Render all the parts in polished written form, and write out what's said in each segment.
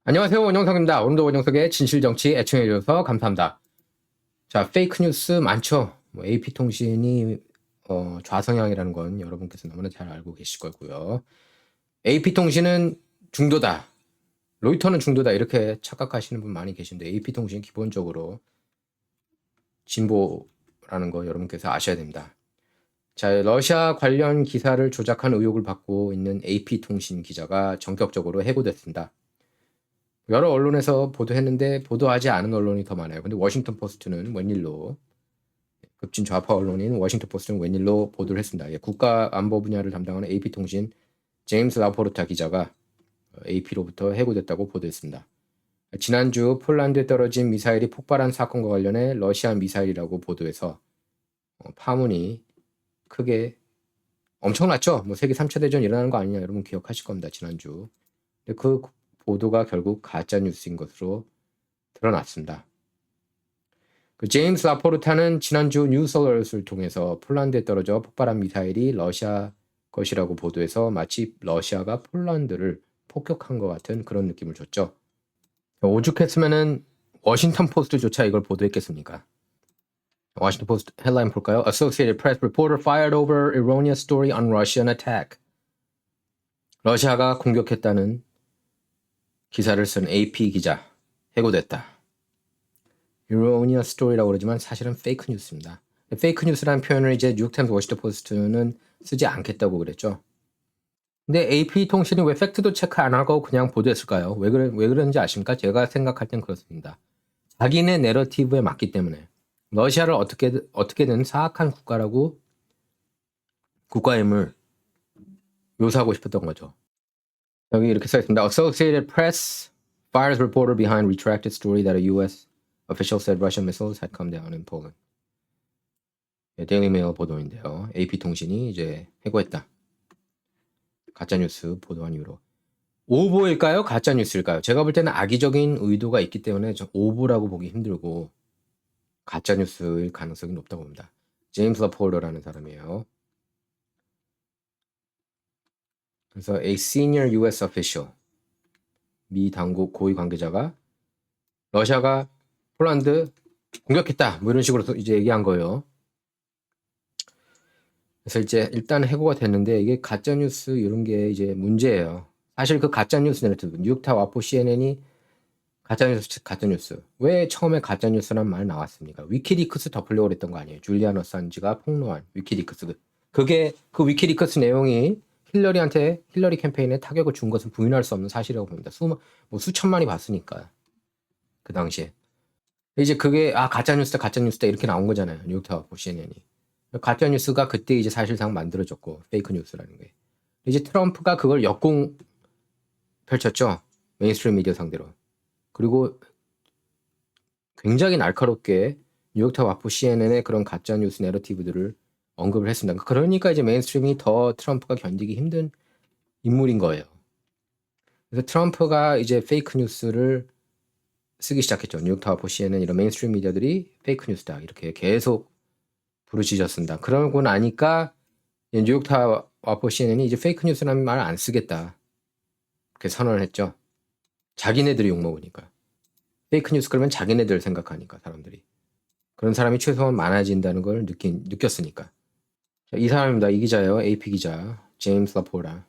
안녕하세요, 원영석입니다. 오늘도 원영석의 진실정치 애청해주셔서 감사합니다. 자, 페이크 뉴스 많죠. AP통신이 좌성향이라는 건 여러분께서 너무나 잘 알고 계실 거고요. AP통신은 중도다, 로이터는 중도다 이렇게 착각하시는 분 많이 계신데 AP통신 기본적으로 진보라는 거 여러분께서 아셔야 됩니다. 자, 러시아 관련 기사를 조작한 의혹을 받고 있는 AP통신 기자가 전격적으로 해고됐습니다. 여러 언론에서 보도했는데 보도하지 않은 언론이 더 많아요. 근데 워싱턴 포스트는 웬일로, 급진 좌파 언론인 워싱턴 포스트는 웬일로 보도를 했습니다. 국가 안보 분야를 담당하는 AP통신 제임스 라포르타 기자가 AP로부터 해고됐다고 보도했습니다. 지난주 폴란드에 떨어진 미사일이 폭발한 사건과 관련해 러시아 미사일이라고 보도해서 파문이 크게 엄청났죠. 세계 3차 대전 일어나는 거 아니냐, 여러분 기억하실 겁니다. 지난주. 근데 그 보도가 결국 가짜 뉴스인 것으로 드러났습니다. 그 제임스 라포르타는 지난주 뉴스얼럿을 통해서 폴란드에 떨어져 폭발한 미사일이 러시아 것이라고 보도해서 마치 러시아가 폴란드를 폭격한 것 같은 그런 느낌을 줬죠. 오죽했으면은 워싱턴 포스트조차 이걸 보도했겠습니까? 워싱턴 포스트 헤드라인 볼까요? Associated Press reporter fired over erroneous story on Russian attack. 러시아가 공격했다는 기사를 쓴 AP 기자 해고됐다. erroneous story라고 그러지만 사실은 페이크 뉴스입니다. 페이크 뉴스라는 표현을 이제 뉴욕타임스 워싱턴 포스트는 쓰지 않겠다고 그랬죠. 근데 AP 통신이 왜 팩트도 체크 안 하고 그냥 보도했을까요? 왜 그런지 아십니까? 제가 생각할 땐 그렇습니다. 자기네 내러티브에 맞기 때문에 러시아를 어떻게든 사악한 국가라고 국가임을 묘사하고 싶었던 거죠. 여기 이렇게 써 있습니다. Associated Press fires reporter behind retracted story that a U.S. official said Russian missiles had come down in Poland. 데일리 메일 보도인데요. AP통신이 이제 해고했다. 가짜뉴스 보도한 이유로. 오보일까요? 가짜뉴스일까요? 제가 볼 때는 악의적인 의도가 있기 때문에 저 오보라고 보기 힘들고 가짜뉴스일 가능성이 높다고 봅니다. 제임스 라포르터라는 사람이에요. 그래서 a senior U.S. official, 미 당국 고위 관계자가 러시아가 폴란드 공격했다, 이런 식으로 이제 얘기한 거예요. 그래서 이제 일단 해고가 됐는데 이게 가짜뉴스 이런 게 이제 문제예요. 사실 그 가짜뉴스 내러티브, 뉴욕타임 와포 CNN이 가짜뉴스. 왜 처음에 가짜뉴스란 말 나왔습니까? 위키리크스 덮으려고 그랬던 거 아니에요? 줄리안 어산지가 폭로한 위키리크스. 그게 그 위키리크스 내용이 힐러리 캠페인에 타격을 준 것은 부인할 수 없는 사실이라고 봅니다. 수천만이 봤으니까 그 당시에. 이제 그게 가짜뉴스다 이렇게 나온 거잖아요. 뉴욕타임 와포 CNN이. 가짜뉴스가 그때 이제 사실상 만들어졌고 페이크 뉴스라는 게. 이제 트럼프가 그걸 역공 펼쳤죠. 메인스트림 미디어 상대로. 그리고 굉장히 날카롭게 뉴욕타임 와포 CNN의 그런 가짜뉴스 내러티브들을 언급을 했습니다. 그러니까 이제 메인스트림이 더 트럼프가 견디기 힘든 인물인 거예요. 그래서 트럼프가 이제 페이크 뉴스를 쓰기 시작했죠. 뉴욕타임 와포 CNN 이런 메인스트림 미디어들이 페이크 뉴스다 이렇게 계속 부르짖었습니다. 그러고 나니까 뉴욕타임 와포 CNN이 이제 페이크 뉴스라는 말을 안 쓰겠다 이렇게 선언을 했죠. 자기네들이 욕먹으니까. 페이크 뉴스 그러면 자기네들 생각하니까 사람들이. 그런 사람이 최소한 많아진다는 걸 느꼈으니까. 자, 이 사람입니다. 이 기자예요. AP 기자. 제임스 라포르타.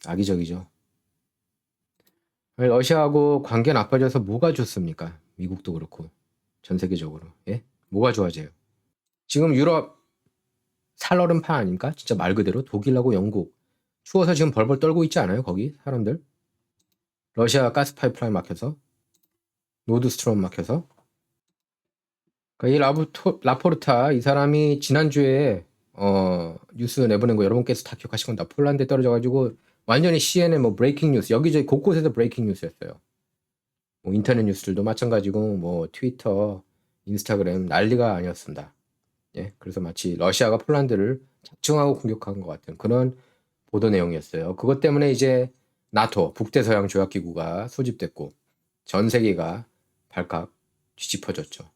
악의적이죠. 러시아하고 관계 나빠져서 뭐가 좋습니까? 미국도 그렇고 전 세계적으로. 예? 뭐가 좋아져요? 지금 유럽 살얼음판 아닙니까? 진짜 말 그대로 독일하고 영국 추워서 지금 벌벌 떨고 있지 않아요? 거기 사람들? 러시아 가스 파이프라인 막혀서, 노드스트롬 막혀서. 그러니까 이 라포르타 이 사람이 지난주에 뉴스 내보낸 거 여러분께서 다 기억하실 겁니다. 폴란드에 떨어져가지고 완전히 CNN 브레이킹 뉴스, 여기저기 곳곳에서 브레이킹 뉴스였어요. 인터넷 뉴스들도 마찬가지고 트위터, 인스타그램 난리가 아니었습니다. 예, 그래서 마치 러시아가 폴란드를 작정하고 공격한 것 같은 그런 보도 내용이었어요. 그것 때문에 이제 나토, 북대서양 조약기구가 소집됐고 전 세계가 발칵 뒤집혀졌죠.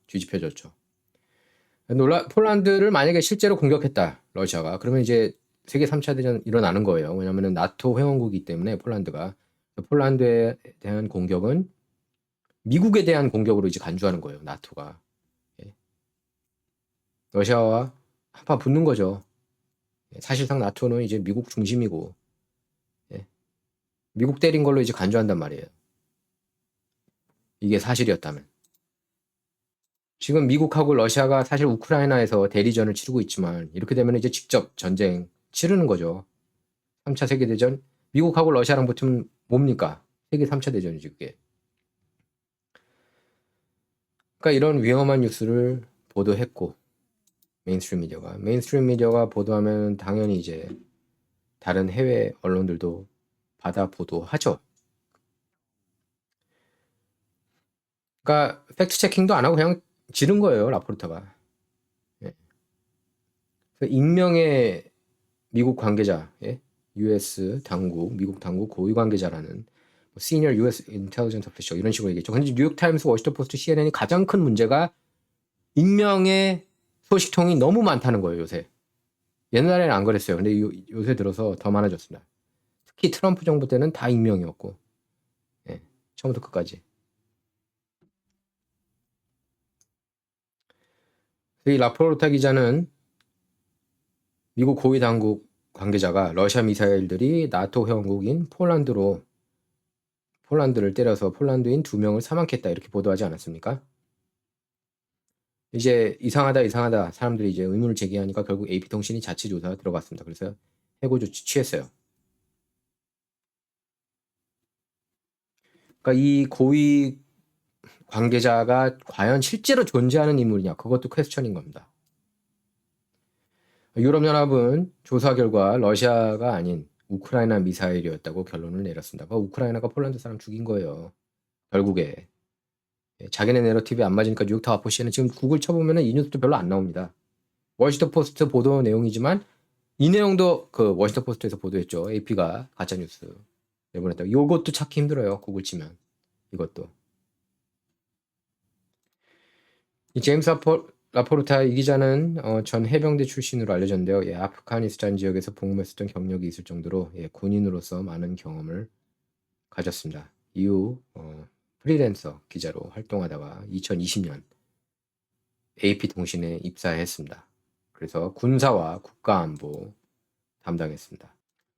폴란드를 만약에 실제로 공격했다, 러시아가. 그러면 이제 세계 3차 대전 일어나는 거예요. 왜냐하면 나토 회원국이기 때문에 폴란드가. 폴란드에 대한 공격은 미국에 대한 공격으로 이제 간주하는 거예요. 나토가. 예. 러시아와 한판 붙는 거죠. 예. 사실상 나토는 이제 미국 중심이고, 예. 미국 때린 걸로 이제 간주한단 말이에요. 이게 사실이었다면. 지금 미국하고 러시아가 사실 우크라이나에서 대리전을 치르고 있지만 이렇게 되면 이제 직접 전쟁 치르는 거죠. 3차 세계대전. 미국하고 러시아랑 붙으면 뭡니까? 세계 3차 대전이지 그게. 그러니까 이런 위험한 뉴스를 보도했고 메인스트림 미디어가 보도하면 당연히 이제 다른 해외 언론들도 받아 보도하죠. 그러니까 팩트 체킹도 안 하고 그냥 지른 거예요, 라포르타가. 예. 익명의 미국 관계자, 예? US 당국, 미국 당국 고위 관계자라는 Senior US Intelligence Official 이런 식으로 얘기했죠. 근데 뉴욕타임스, 워싱턴 포스트, CNN이 가장 큰 문제가 익명의 소식통이 너무 많다는 거예요, 요새. 옛날에는 안 그랬어요. 근데 요새 들어서 더 많아졌습니다. 특히 트럼프 정부 때는 다 익명이었고, 예, 처음부터 끝까지. 이 라포르타 기자는 미국 고위 당국 관계자가 러시아 미사일들이 나토 회원국인 폴란드를 때려서 폴란드인 2명을 사망케 했다 이렇게 보도하지 않았습니까? 이제 이상하다 사람들이 이제 의문을 제기하니까 결국 AP통신이 자체 조사 들어갔습니다. 그래서 해고 조치 취했어요. 그러니까 이 고위 관계자가 과연 실제로 존재하는 인물이냐 그것도 퀘스천인 겁니다. 유럽연합은 조사 결과 러시아가 아닌 우크라이나 미사일이었다고 결론을 내렸습니다. 우크라이나가 폴란드 사람 죽인 거예요. 결국에. 자기네 내러티브에 안 맞으니까 뉴욕타 와포시에는 지금 구글 쳐보면 이 뉴스도 별로 안 나옵니다. 워싱턴 포스트 보도 내용이지만 이 내용도 그 워싱턴 포스트에서 보도했죠. AP가 가짜뉴스 내보냈다. 이것도 찾기 힘들어요. 구글 치면. 이것도. 이 제임스 라포르타 이 기자는 전 해병대 출신으로 알려졌는데요. 예, 아프가니스탄 지역에서 복무했었던 경력이 있을 정도로 예, 군인으로서 많은 경험을 가졌습니다. 이후 프리랜서 기자로 활동하다가 2020년 AP통신에 입사했습니다. 그래서 군사와 국가안보 담당했습니다.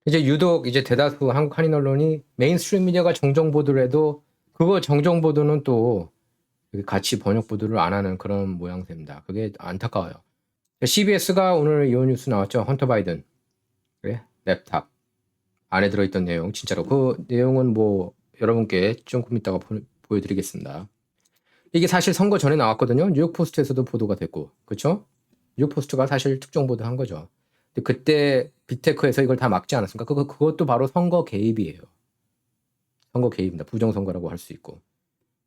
이제 유독 이제 대다수 한국 한인 언론이 메인스트림 미디어가 정정 보도를 해도 그거 정정 보도는 또 같이 번역 보도를 안 하는 그런 모양새입니다. 그게 안타까워요. CBS가 오늘 이 뉴스 나왔죠. 헌터 바이든 그래? 랩탑 안에 들어있던 내용 진짜로 그 내용은 뭐 여러분께 조금 이따가 보여드리겠습니다. 이게 사실 선거 전에 나왔거든요. 뉴욕 포스트에서도 보도가 됐고 그렇죠? 뉴욕 포스트가 사실 특정 보도한 거죠. 근데 그때 빅테크에서 이걸 다 막지 않았습니까? 그것도 바로 선거 개입이에요. 선거 개입입니다. 부정선거라고 할 수 있고.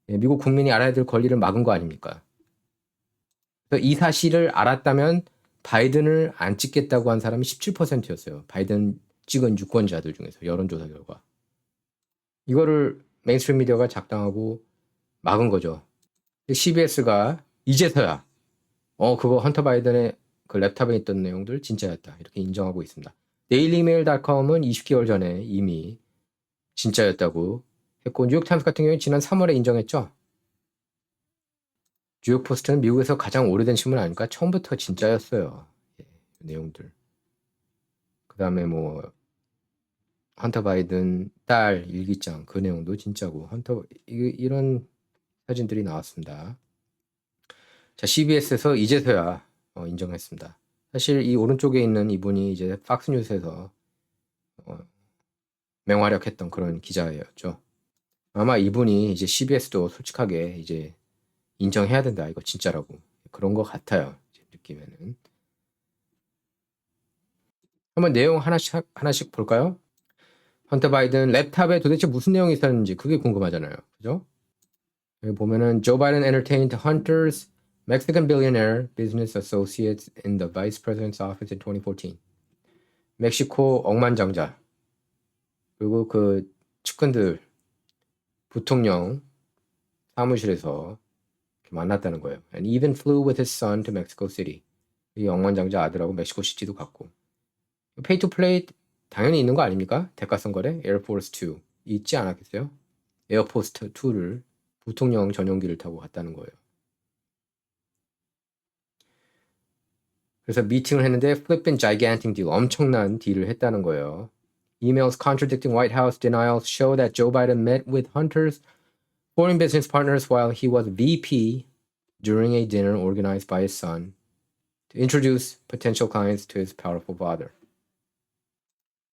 예, 미국 국민이 알아야 될 권리를 막은 거 아닙니까? 이 사실을 알았다면 바이든을 안 찍겠다고 한 사람이 17%였어요. 바이든 찍은 유권자들 중에서 여론조사 결과. 이거를 메인스트림 미디어가 작당하고 막은 거죠. CBS가 이제서야 그거 헌터 바이든의 그 랩탑에 있던 내용들 진짜였다. 이렇게 인정하고 있습니다. 데일리메일닷컴은 20개월 전에 이미 진짜였다고 했고 뉴욕타임스 같은 경우에 지난 3월에 인정했죠. 뉴욕 포스트는 미국에서 가장 오래된 신문 아닙니까? 처음부터 진짜였어요. 예, 내용들. 그 다음에 뭐 헌터 바이든 딸 일기장 그 내용도 진짜고 이런 사진들이 나왔습니다. 자, CBS에서 이제서야 인정했습니다. 사실 이 오른쪽에 있는 이분이 이제 팍스뉴스에서 맹활약했던 그런 기자였죠. 아마 이분이 이제 CBS도 솔직하게 이제 인정해야 된다. 이거 진짜라고. 그런 것 같아요. 느낌에는. 한번 내용 하나씩 볼까요? 헌터 바이든 랩탑에 도대체 무슨 내용이 있었는지 그게 궁금하잖아요. 그죠? 여기 보면은 Joe Biden entertained Hunter's Mexican billionaire business associates in the vice president's office in 2014. 멕시코 억만장자 그리고 그 측근들 부통령 사무실에서 만났다는 거예요. And even flew with his son to Mexico City. 이 억만장자 아들하고 멕시코 시티도 갔고. Pay to play 당연히 있는 거 아닙니까? 대가성 거래 Air Force 2. 있지 않았겠어요? 에어포스 2를 부통령 전용기를 타고 갔다는 거예요. 그래서 미팅을 했는데 flipping gigantic deal, 엄청난 딜을 했다는 거예요. Emails contradicting White House denials show that Joe Biden met with Hunter's foreign business partners while he was VP during a dinner organized by his son to introduce potential clients to his powerful father.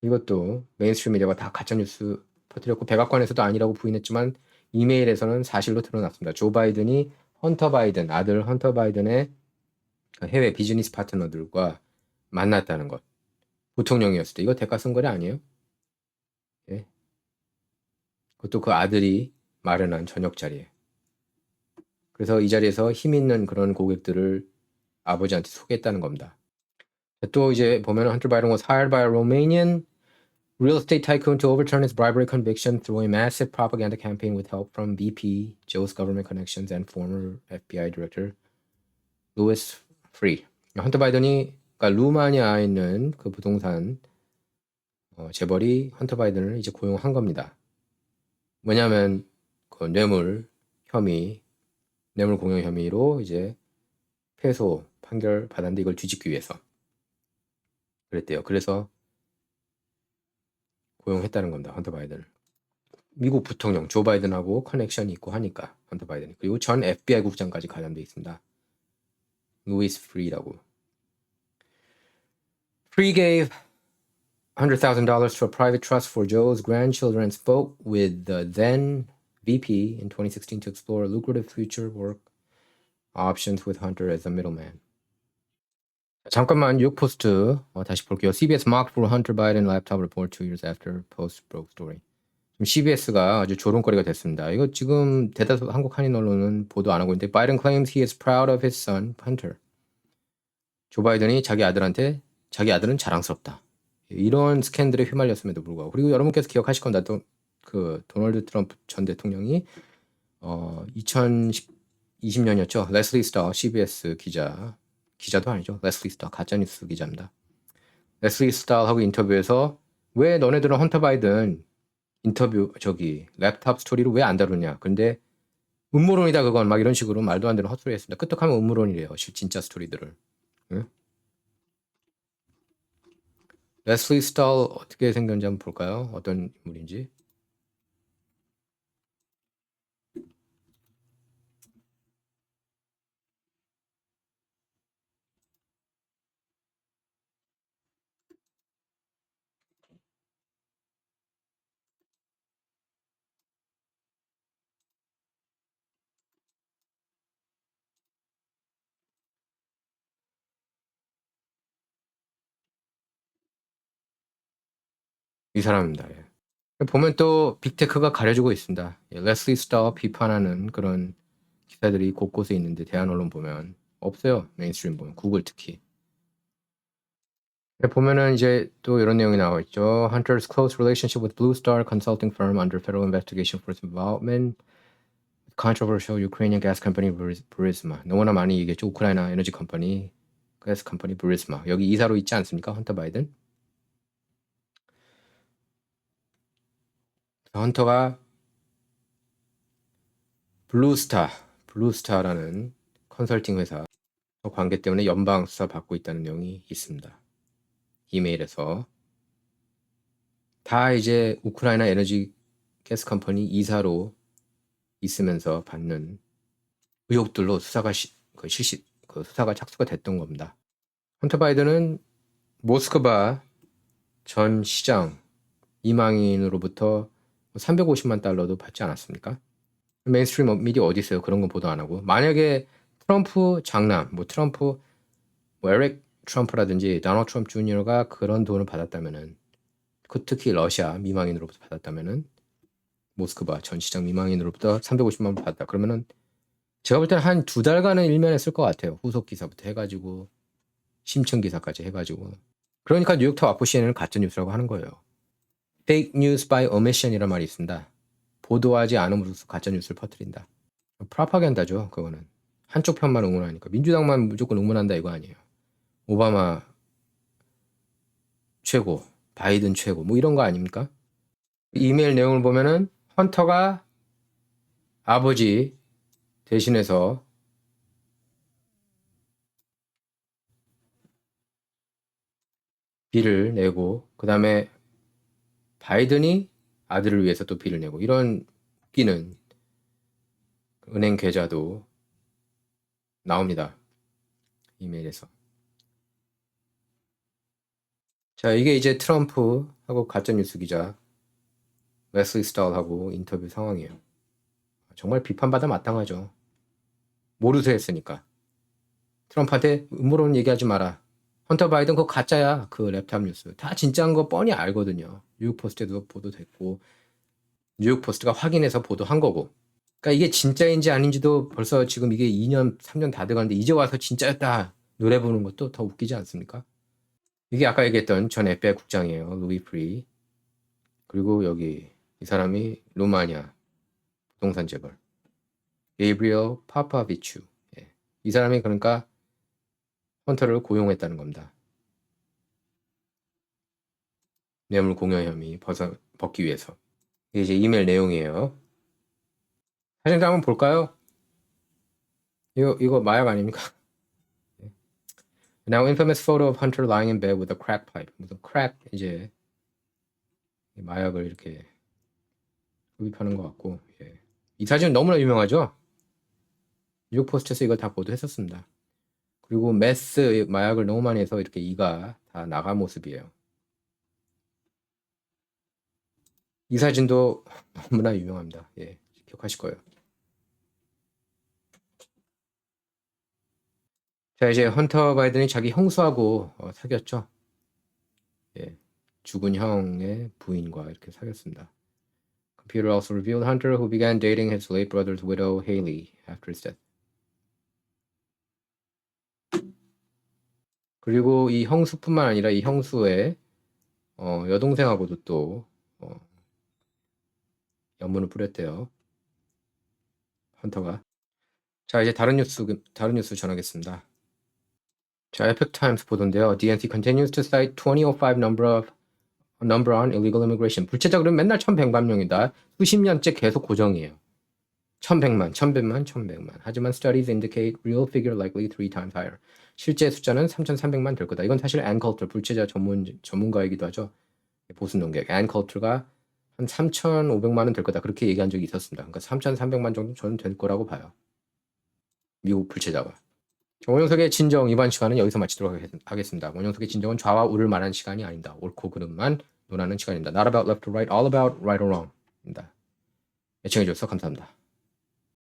이것도 메인스트림 미디어가 다 가짜뉴스 퍼뜨렸고 백악관에서도 아니라고 부인했지만 이메일에서는 사실로 드러났습니다. 조 바이든이 헌터 바이든, 아들 헌터 바이든의 해외 비즈니스 파트너들과 만났다는 것. 부통령이었을 때 이거 대가 쓴 거래 아니에요? 예. 그것도 그 아들이 마련한 저녁 자리에. 그래서 이 자리에서 힘 있는 그런 고객들을 아버지한테 소개했다는 겁니다. 또 이제 보면 Hunter Biden was hired by a Romanian real estate tycoon to overturn his bribery conviction through a massive propaganda campaign with help from BP, Joe's government connections, and former FBI director Louis Freeh. 헌터 바이든이 그러니까 루마니아에 있는 그 부동산 재벌이 헌터 바이든을 이제 고용한 겁니다. 왜냐하면 그 뇌물 공여 혐의로 이제 패소 판결 받았는데 이걸 뒤집기 위해서 그랬대요. 그래서 고용했다는 겁니다. 헌터 바이든을. 미국 부통령 조 바이든하고 커넥션이 있고 하니까 헌터 바이든이. 그리고 전 FBI 국장까지 관련돼 있습니다. 루이스 프리라고. Free gave $100,000 to a private trust for Joe's grandchildren and spoke with the then VP in 2016 to explore lucrative future work options with Hunter as a middleman. 잠깐만 뉴욕포스트 다시 볼게요. CBS mocked for Hunter Biden laptop report 2 years after Post broke story. 지금 CBS가 아주 조롱거리가 됐습니다. 이거 지금 대다수 한국 한인 언론은 보도 안 하고 있는데 Biden claims he is proud of his son Hunter. 조 바이든이 자기 아들한테 자기 아들은 자랑스럽다. 이런 스캔들에 휘말렸음에도 불구하고 그리고 여러분께서 기억하실 건데 또 그 도널드 트럼프 전 대통령이 2020년이었죠. 레슬리 스타 CBS 기자도 아니죠. 레슬리 스타 가짜뉴스 기자입니다. 레슬리 스타하고 인터뷰에서 왜 너네들은 헌터 바이든 인터뷰 랩탑 스토리를 왜 안 다루냐. 근데 음모론이다 그건 막 이런 식으로 말도 안 되는 헛소리 했습니다. 끄떡하면 음모론이래요. 진짜 스토리들을. 응? 레슬리 스타 어떻게 생겼는지 한번 볼까요? 어떤 인물인지. 이 사람입니다. 예. 보면 또 빅테크가 가려주고 있습니다. 예, 레슬리 스타 비판하는 그런 기사들이 곳곳에 있는데 대한 언론 보면 없어요. 메인스트림 보면 구글 특히. 보면은 이제 또 이런 내용이 나와 있죠. Hunter's close relationship with Blue Star Consulting Firm under federal investigation for its involvement with controversial Ukrainian gas company Burisma. 너무나 많이 얘기했죠. 우크라이나 에너지 컴퍼니, 가스 컴퍼니 Burisma. 여기 이사로 있지 않습니까? 헌터 바이든. 헌터가 블루스타라는 컨설팅 회사 관계 때문에 연방 수사 받고 있다는 내용이 있습니다. 이메일에서 다 이제 우크라이나 에너지 가스 컴퍼니 이사로 있으면서 받는 의혹들로 수사가 수사가 착수가 됐던 겁니다. 헌터 바이든은 모스크바 전 시장 이망인으로부터 350만 달러도 받지 않았습니까? 메인스트림 미디어 어디 있어요? 그런 거 보도 안 하고. 만약에 트럼프 장남, 에릭 트럼프라든지 도널드 트럼프 주니어가 그런 돈을 받았다면은, 특히 러시아 미망인으로부터 받았다면은, 모스크바 전 시장 미망인으로부터 350만 원 받았다. 그러면은 제가 볼 때는 한 2달간은 일면했을 것 같아요. 후속 기사부터 해가지고 심층 기사까지 해가지고. 그러니까 뉴욕타임 아프 CNN은 가짜 뉴스라고 하는 거예요. Fake news by omission이란 말이 있습니다. 보도하지 않음으로써 가짜 뉴스를 퍼뜨린다. 프로파간다죠. 그거는 한쪽 편만 응원하니까 민주당만 무조건 응원한다 이거 아니에요. 오바마 최고, 바이든 최고, 뭐 이런 거 아닙니까? 이메일 내용을 보면은 헌터가 아버지 대신해서 비를 내고 그 다음에 바이든이 아들을 위해서 또 비를 내고 이런 웃기는 은행 계좌도 나옵니다. 이메일에서. 자, 이게 이제 트럼프하고 가짜뉴스 기자 웨슬리 스타일하고 인터뷰 상황이에요. 정말 비판받아 마땅하죠. 모르쇠 했으니까. 트럼프한테 음모론 얘기하지 마라. 헌터 바이든 그거 가짜야. 그 랩탑 뉴스. 다 진짜인 거 뻔히 알거든요. 뉴욕포스트에도 보도됐고 뉴욕포스트가 확인해서 보도한 거고. 그러니까 이게 진짜인지 아닌지도 벌써 지금 이게 2년, 3년 다 돼가는데 이제 와서 진짜였다 노래 부르는 것도 더 웃기지 않습니까? 이게 아까 얘기했던 전 FBI 국장이에요. 루이 프리. 그리고 여기 이 사람이 루마니아 부동산 재벌 게이브리엘 파파비추. 예. 이 사람이 그러니까 헌터를 고용했다는 겁니다. 뇌물 공여 혐의 벗기 위해서. 이게 이제 이메일 내용이에요. 사진 한번 볼까요? 이거 마약 아닙니까? Now infamous photo of Hunter lying in bed with a crack pipe. 무슨 crack 이제 마약을 이렇게 흡입하는 것 같고. 예. 이 사진은 너무나 유명하죠? 뉴욕 포스트에서 이거 다 보도했었습니다. 그리고 메스 마약을 너무 많이 해서 이렇게 이가 다 나간 모습이에요. 이 사진도 너무나 유명합니다. 예, 기억하실 거예요. 자, 이제 헌터 바이든이 자기 형수하고 사귀었죠. 예, 죽은 형의 부인과 이렇게 사귀었습니다. Computer also revealed Hunter who began dating his late brother's widow Haley after his death. 그리고 이 형수뿐만 아니라 이 형수의 여동생하고도 또 연문을 뿌렸대요. 헌터가. 자, 이제 다른 뉴스 전하겠습니다. 자, 에픽 타임스 보도인데요. DNC continues to cite 2005 number on illegal immigration. 불체자들은 맨날 1100만 명이다. 수십 년째 계속 고정이에요. 1100만. 하지만 studies indicate real figure likely 3 times higher. 실제 숫자는 3300만 될 거다. 이건 사실 앤 컬터 불체자 전문가이기도 하죠. 보수 농객 앤 컬터가 한 3500만은 될 거다. 그렇게 얘기한 적이 있었습니다. 그러니까 3300만 정도 저는 될 거라고 봐요. 미국 불체자가. 원영석의 진정 이번 시간은 여기서 마치도록 하겠습니다. 원영석의 진정은 좌와 우를 말하는 시간이 아닙니다. 옳고 그름만 논하는 시간입니다. Not about left or right, all about right or wrong 입니다. 애청해 주셔서 감사합니다.